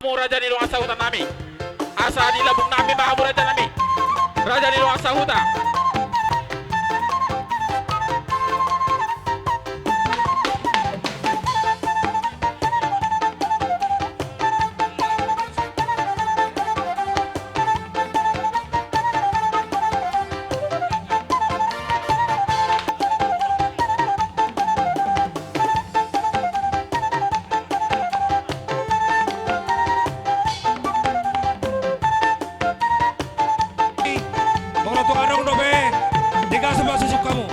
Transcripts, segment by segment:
Mo raja ni luang sahutan nami. Asa di labung nami mahamu raja nami. Raja ni luang sahuta. Mau tukar dong dobe, tinggal sebelah susuk kamu.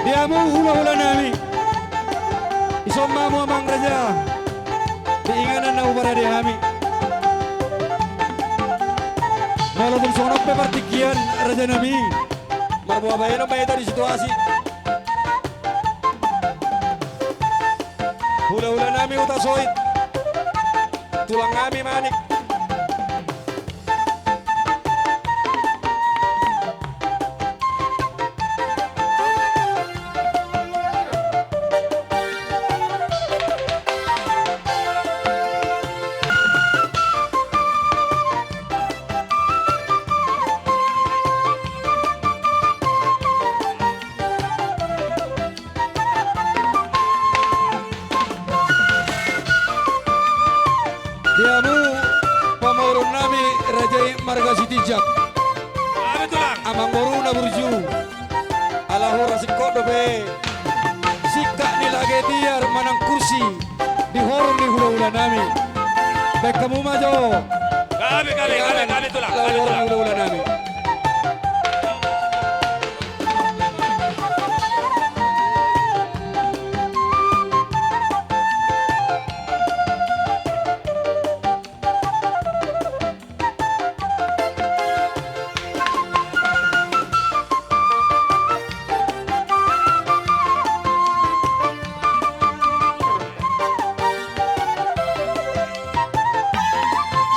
Dia mau hula-hula nami. Isomma mo amang raja. Diinganan na ubara di hami. Walaupun sonok pe partikian raja nami. Marbuah bayano bayar dari situasi. Hula-hula nami utasoit. Tulang nami manik. Diamu pamorun nami Raja Marga Sitijak. Apa tulang? Amang boru na burju. Alahura sikodo be. Sika nilage tiar manang kursi di horong di hula-hula nami. Baik kamu majo. Kami tulang. Kami Horong tulang. hula-hula nami.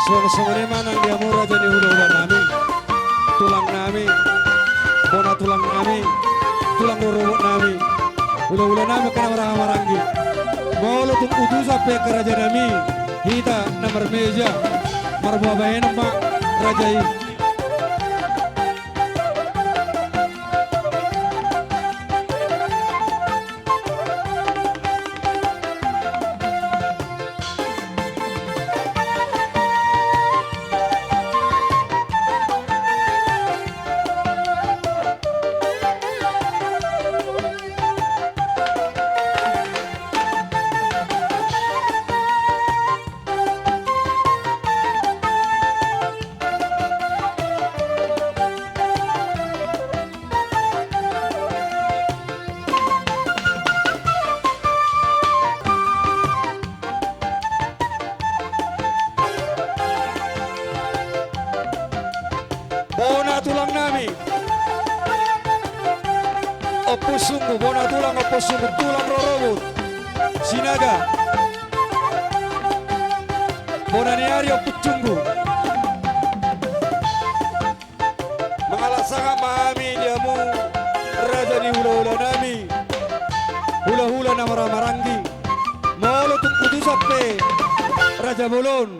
Suara-suara manang dia murah jadi hula-hula nami. Tulang nami. Bona tulang nami. Tulang robot nami. Hula-hula nami kena marang-maranggi. Molo tung udu sampai ke raja nami. Hita nomor meja. Marbuah bayan mak rajai. Bona tulang nami. Opus sungguh, bona tulang opus sungguh, tulang rorobot. Sinaga. Bonani Aryo Pucunggu. Mengalah sangat mami diamu raja ni hula-hula nami. Hula-hula nama Ramarangi. Malu tung putus sampai Raja Bolon.